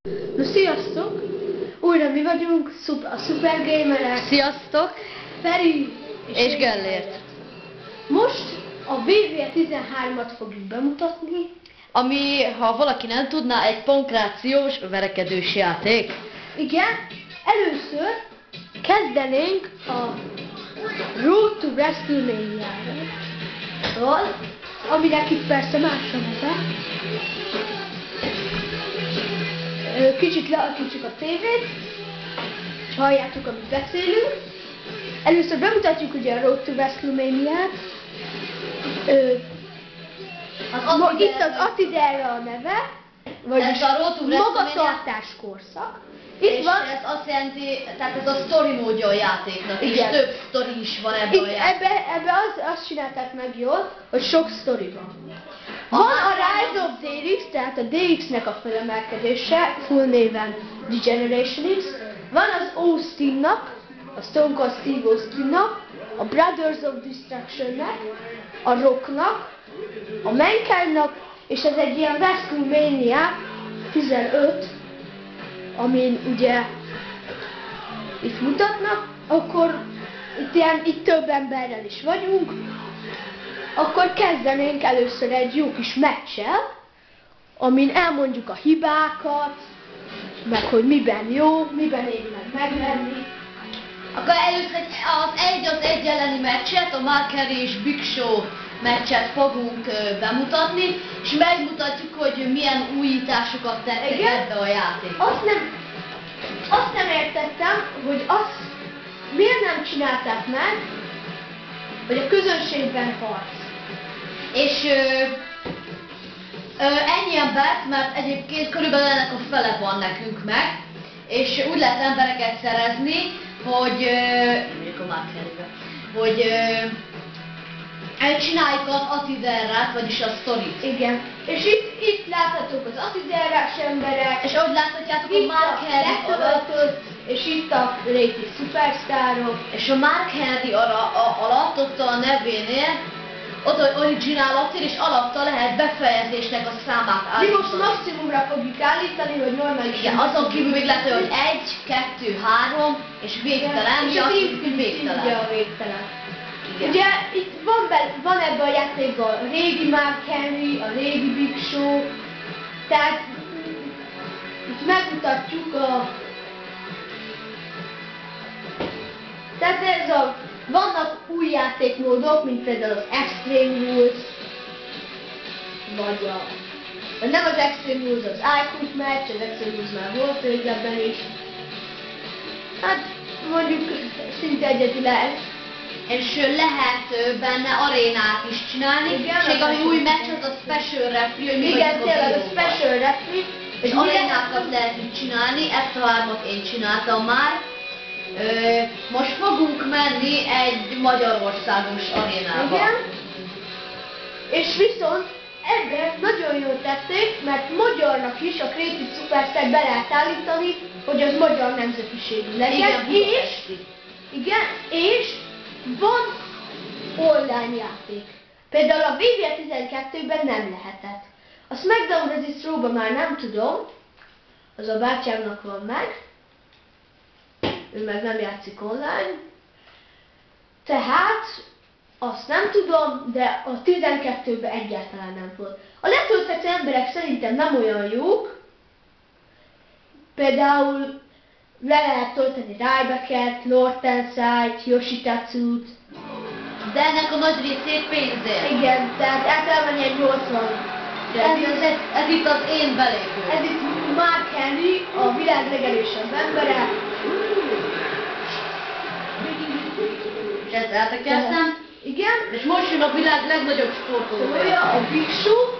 Na sziasztok! Újra mi vagyunk, a Super Gamerek. Sziasztok! Feri és Gellért. Most a VV13-at fogjuk bemutatni. Ami, ha valaki nem tudná, egy pankrációs, verekedős játék. Igen, először kezdenénk a Road to WrestleMania-ról, aminek itt persze más a neve. Kicsit leakítsuk a tévét, és halljátok, amit beszélünk. Először bemutatjuk ugye a Road to WrestleMania-t. Itt az Attitude a neve, vagyis magatartás korszak. Itt van. Ez azt jelenti, tehát ez a story módja a játéknak, igen. És több story is van ebben a játékban. Ebbe azt csinálták meg jól, hogy sok story van. Van a Rise of DX, tehát a DX-nek a felemelkedése, full néven Degeneration X. Van az Austinnak, a Stone Cold Steve Austinnak, a Brothers of Destructionnek, a Rocknak, a Mankindnak, és ez egy ilyen WrestleMania 15, amin ugye itt mutatnak, akkor itt több emberrel is vagyunk, akkor kezdenénk először egy jó kis meccsel, amin elmondjuk a hibákat, meg hogy miben jó, miben érdemes megvenni. Akkor először az egy elleni meccset, a Mark Henry és Big Show meccset fogunk bemutatni, és megmutatjuk, hogy milyen újításokat tettek ebbe a játékba. Azt nem értettem, hogy miért nem csinálták meg, hogy a közönségben harc. És ennyi embert, mert egyébként körülbelül ennek a fele van nekünk meg, és úgy lehet embereket szerezni, hogy csináljuk az Attitude-rát, vagyis a sztorit. Igen. És itt láthatók az Attitude-rás emberek, és ahogy láthatjátok, a Mark Henry alatt, és itt a régi szupersztárok. És a Mark Henry alatt, ott a nevénél, ott az original Attitude, és alatta lehet befejezésnek a számát állítani. Mi most maximumra fogjuk állítani, hogy normális. Igen, azon kívül még lehet, hogy 1, 2, 3, és végtelen, és az végtelen. Ugye a végtelen. Igen. Ugye itt van ebben a játékban a régi Mark Henry, a régi Big Show, tehát itt megmutatjuk tehát vannak új játékmódok, mint például az Extreme Rules, vagy nem az Extreme Rules, az iQuit Match, az Extreme Rules már volt régebben is. Hát mondjuk szinte egyedüleg. És lehet benne arénát is csinálni, és még ami új meccs az a Special Referee, hogy igen, tényleg a Special Referee, és arénákat lehet így csinálni, ezt a 3-at én csináltam már. Most fogunk menni egy magyarországos arénába. Igen. És viszont ebben nagyon jól tették, mert magyarnak is a Creative Superstar be lehet állítani, hogy az magyar nemzetiségű legyen. Igen, és van online játék. Például a VV12-ben nem lehetett. A SmackDown Resistro-ban már nem tudom, az a bátyámnak van meg, ő meg nem játszik online. Tehát azt nem tudom, de a 12-ben egyáltalán nem volt. A letölthető emberek szerintem nem olyan jók. Például le lehet tölteni Rybacket, Lord Tensai-t, Yoshitatsu-t. De ennek a nagy részét pénzért. Igen, tehát általában ilyen 80. Ez itt az én belépőm. Ez itt Mark Henry, a világ legerősebb embere. És ezt eltekertem. Igen. És most jön a világ legnagyobb sportolója. A Big Show.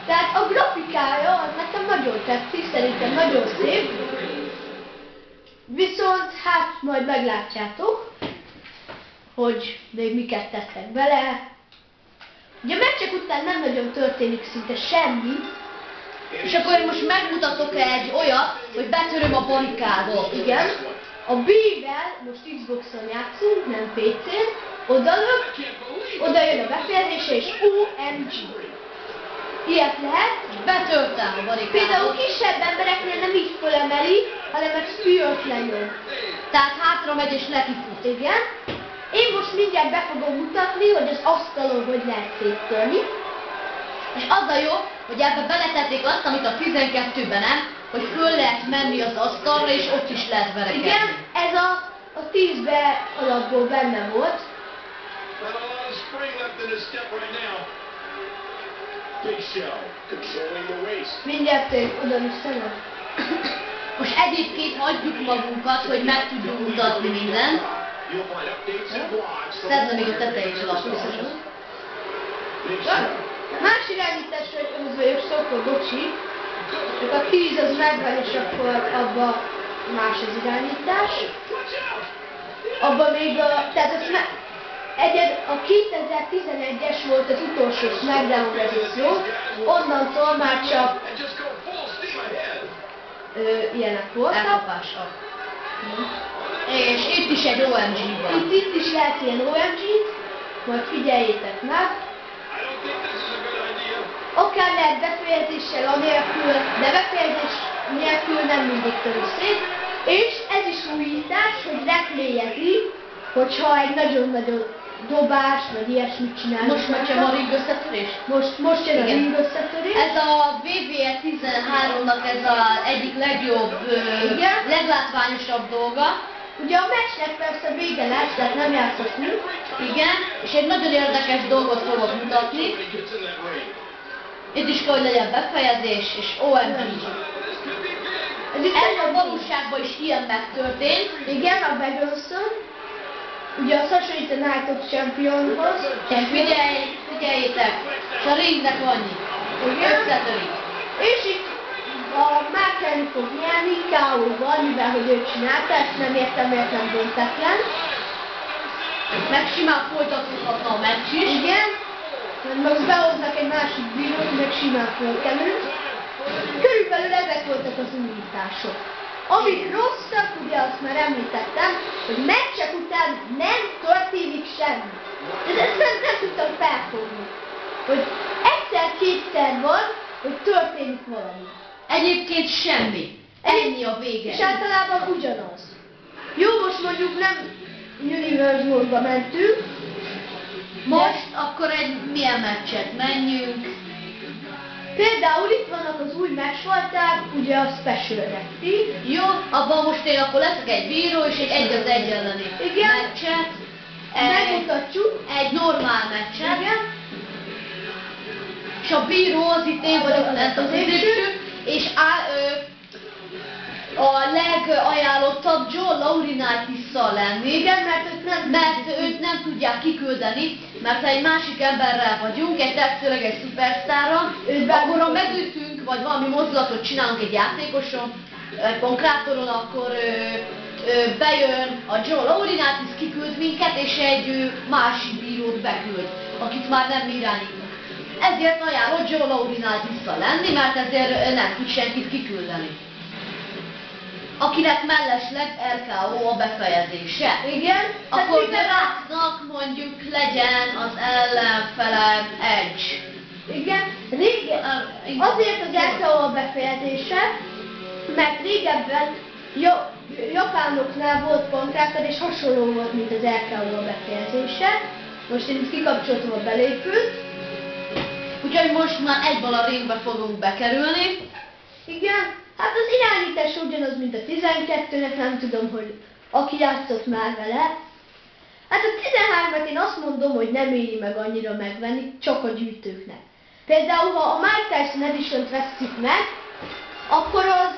Tehát a grafikája az nekem nagyon tetszik, szerintem nagyon szép. Viszont hát majd meglátjátok, hogy még miket tettek bele. Ugye a meccsek után nem nagyon történik szinte semmi. És akkor én most megmutatok egy olyat, hogy betöröm a barikádot. Igen. A B-vel most Xboxon játszunk, nem PC-n. Odalök, oda jön a befejezése, és OMG. Ilyet lehet. Betörtem a barikádot. Például kisebb embereknél nem Fülyötlen jobb. Tehát hátra megy és nekifut. Igen. Én most mindjárt be fogom mutatni, hogy az asztalon hogy lehet széttörni. És az a jó, hogy ebbe beletették azt, amit a 12-ben nem, hogy föl lehet menni az asztalra, és ott is lehet verekedni. Igen, ez a 10-be alapból benne volt. Mindjárt oda visszanak. Most egyébként hagyjuk magunkat, hogy meg tudjunk mutatni mindent. Szedne még a tetejét laptosan. Más irányításra húzva vagyok szokva, bocsi. Csak a 10 az megvan, és akkor abba más az irányítás. Abba még tehát a 2011-es volt az utolsó SmackDown verzió, onnantól már csak ilyenek voltak. Elkapások. És itt is egy OMG van. Itt is lehet ilyen OMG-t, majd figyeljétek meg. Akár lehet befejezéssel, anélkül, de befejezés nélkül nem mindig törő szét. És ez is újítás, hogy replélyezi, hogyha egy nagyon-nagyon dobás, vagy ilyesmit csinálunk. Most megcsinálom a ring összetörés? Most jön a ring összetörés. Ez a WWE 13-nak ez az egyik legjobb, leglátványosabb dolga. Ugye a meccsnek persze vége lesz, tehát nem játszhatunk. Igen, és egy nagyon érdekes dolgot fogok mutatni. Itt is kell, hogy legyen befejezés, és OMG. Ez a valóságban is ilyen megtörtént. Igen, a Baggelson. Ugye az hasonlít a Night of Championhoz. És figyeljétek, és a ringnek annyi. Összetörik. És itt Mákelni fog nyerni KO-val, mivel hogy ő csinálta, ezt nem értem, miért nem döntetlen. Meg simán folytatódhatna a meccs is. Igen. Most behoznak egy másik bírót, meg simán fölkelünk. Körülbelül ezek voltak az újítások. Amik rosszak, ugye azt már említettem, hogy meccsek után nem történik semmi. De ezt nem tudtam felfogni. Hogy egyszer-kétszer van, hogy történik valami. Egyébként semmi. Ennyi a vége. És általában ugyanaz. Jó, most mondjuk nem Universe War-ba mentünk. Most akkor egy milyen meccset menjünk? Például itt vannak az új meccsfajták, ugye a Special Referee. Jó, abban most én akkor leszek egy bíró és egy az egy elleni meccset. Megmutatjuk. Egy normál meccset. Igen. És a bíró az itt én vagyok, lett az időső, és a legajánlottabb Joe Laurinaitis-szal lenni. Igen, mert őt nem tudják kiküldeni, mert ha egy másik emberrel vagyunk, egy tetszőleges szupersztárra, akkor ha megütünk, vagy valami mozdulatot csinálunk egy játékoson, egy konkrátoron, akkor bejön a Joe Laurinaitis, kiküld minket, és egy másik bírót beküld, akit már nem irányítunk. Ezért ajánlott Joe Laurinaitis-szal lenni, mert ezért nem tud senkit kiküldeni. Akinek mellesleg RKO a befejezése. Igen. Akkor Dráknak mondjuk legyen az ellenfele Edge. Igen. Azért az RKO a befejezése, mert régebben japánoknál volt kontráktad, és hasonló volt, mint az RKO a befejezése. Most én itt kikapcsoltam a belépőt. Úgyhogy most már egyből a ringbe fogunk bekerülni. Igen. Hát az irányítás ugyanaz, mint a 12-nek, nem tudom, hogy aki játszott már vele. Hát a 13-et én azt mondom, hogy nem éri meg annyira megvenni, csak a gyűjtőknek. Például, ha a Mike Tyson Edition-t vesszük meg, akkor az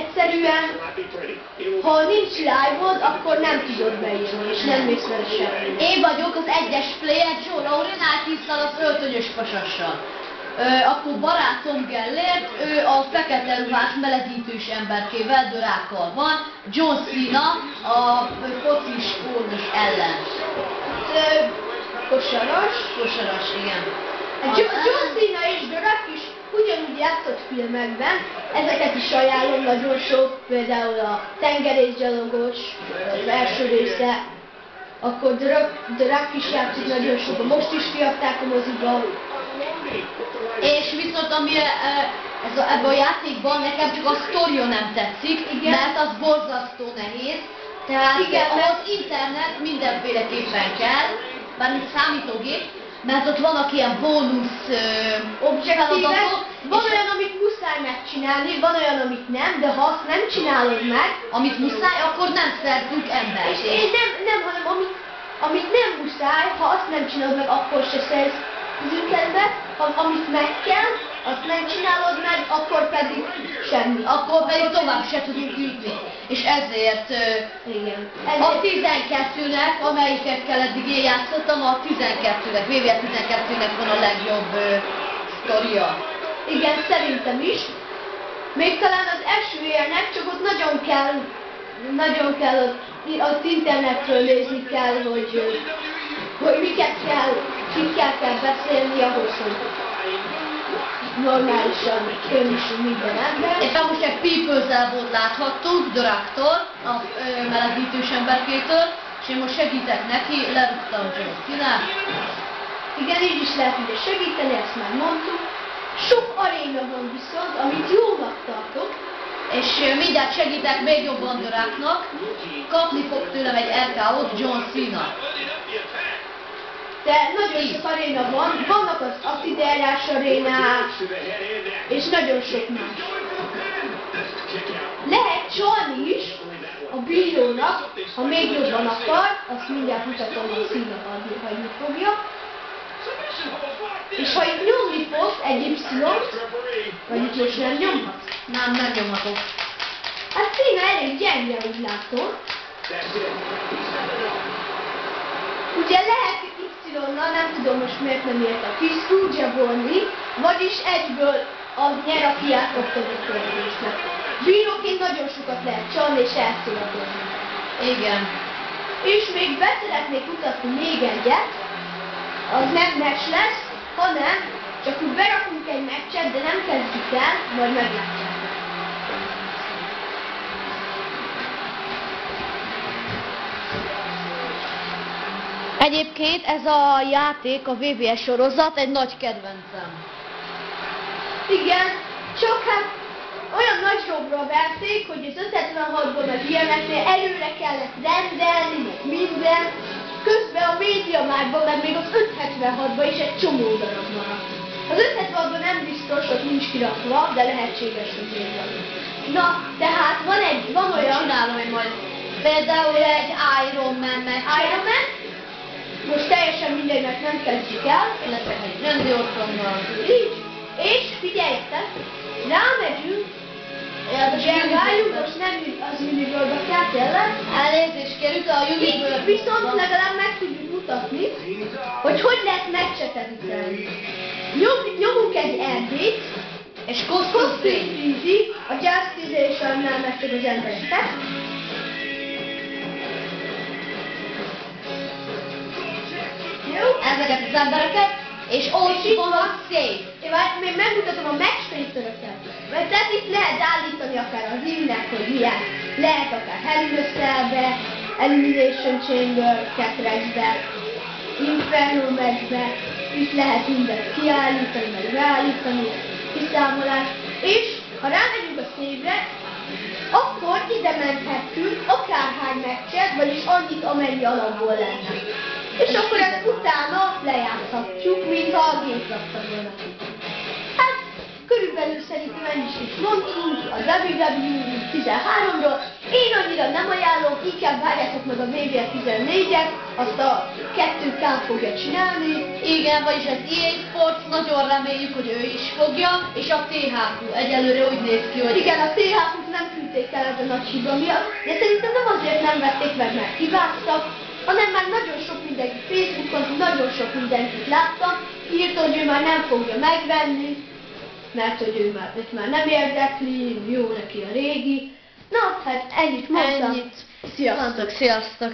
egyszerűen, ha nincs live-od, akkor nem tudod beírni, és nem mész vele semmi. Én vagyok az egyes player Joe Laurinaitis-szal, az öltönyös pasassal. Akkor barátom Gellért, ő a fekete ruhás melegítős emberkével, Drákkal van, John Cena a focis kódos ellen. Kosaras, igen. John Cena és Drak is ugyanúgy játszott filmekben, ezeket is ajánlom nagyon sok, például a tengerészgyalogos, az első része, akkor Drak is játszott nagyon sokat, most is kiadták a moziba. És viszont ami Ebben a játékban nekem csak a sztoria nem tetszik, Igen. mert az borzasztó nehéz. Tehát Igen, ahhoz internet mindenféleképpen kell, bármint számítógép, mert ott vannak ilyen bónusz Objektívek. feladatok, Van és olyan, amit muszáj megcsinálni, van olyan, amit nem, de ha azt nem csinálod meg, amit muszáj, akkor nem szerzünk embert. és én nem, hanem amit nem muszáj, ha azt nem csinálod meg, akkor se szerz az internetbe, amit meg kell, azt nem csinálod meg, akkor pedig semmi. Akkor pedig tovább se tudunk jutni. És ezért Igen. a 12-nek, amelyikekkel eddig én játszottam, a 12-nek, VVS 12-nek van a legjobb sztoria. Igen, szerintem is. Még talán az esőjelnek, csak ott nagyon kell az internetről nézni kell, hogy kikkel kell beszélni ahhoz, hogy normálisan könnyűsül minden ember. És most egy People's Elbow-t láthattuk, Doraktól, a melegítős emberkétől, és én most segítek neki, lerúgtam John Cena-t. Igen, így is lehet ugye segíteni, ezt már mondtuk. Sok aréna van viszont, amit jónak tartok. És mindjárt segítek még jobban Doraknak, kapni fog tőlem egy RKO-t John Cena. De nagyon sok aréna van, vannak az Atiderás arénák, és nagyon sok más. Lehet csalni is a bírónak, ha még jobban akar, azt mindjárt mutatom, a Cena hagyni fogja. És ha itt nyomni fogsz egy Y-t, vagy itt most nem nyomhatsz? Nem nyomhatok. Hát Cena elég gyenge, úgy látom. Ugye lehet Y-nal, nem tudom most miért nem ért a kis Scrooge-e volni, vagyis egyből az nyer, aki átkapta a kérdésnek. Bíróként nagyon sokat lehet csalni és elszórakozni. Igen. És még be szeretnék mutatni még egyet, az nem meccs lesz, hanem csak úgy berakunk egy meccset, de nem kezdjük el, majd meglátjátok. Egyébként ez a játék, a VVS sorozat egy nagy kedvencem. Igen, csak hát olyan nagy jobbra verték, hogy az 576-ban az ilyeneknél előre kellett rendelni, meg minden. Közben a médiamákban, meg még az 576-ban is egy csomó darab maradt. Az 576-ban nem biztos, hogy nincs kirakva, de lehetséges, hogy még van. Na, tehát van olyan... Csinálom én majd. Például egy Iron Man meccset. Iron Man, most teljesen mindegy, mert nem kezdjük el. Illetve egy Randy Ortonnal. Így. És figyeljetek, rámegyünk, várjunk, most nem az Universe-be kell tényleg. Elnézést kérjük, a Universe. Viszont legalább meg tudjuk mutatni, hogy lehet meccset editálni. Nyomunk egy RD-t, És Costume Freezy, a Justice-ésannál meg csak az embereket. Jó? Ezeket az embereket, és ott És itt van a van. save. Még megmutatom a match traceröket. Mert tehát itt lehet állítani akár az ringnek, hogy milyen. Lehet akár Hell in a Cell-be, Elimination Chamber, Catrax-be, Inferno matchbe. Itt lehet mindent kiállítani, meg beállítani, kiszámolás. És ha rámegyünk a save-re, akkor ide menthetünk akárhány meccset, vagyis annyit, amennyi alapból lenne. És akkor ezt utána lejátszhatjuk, mintha a gép rakta volna. Hát, körülbelül szerintem ennyit is mondtunk a WWE13-ról. Én annyira nem ajánlom, inkább várjátok meg a WW14-et, azt a 2K fogja csinálni. Igen, vagyis az EA Sports, nagyon reméljük, hogy ő is fogja, és a THQ egyelőre úgy néz ki, hogy... Igen, a THQ-t nem küldték el ez a nagy hiba miatt, de szerintem nem azért nem vették meg, mert hibáztak, hanem már nagyon sok mindenki Facebookon, nagyon sok mindenkit láttam, írta, hogy ő már nem fogja megvenni, mert hogy őt már nem érdekli, jó neki a régi. Na, hát ennyit mondtam. Ennyit. Sziasztok, sziasztok!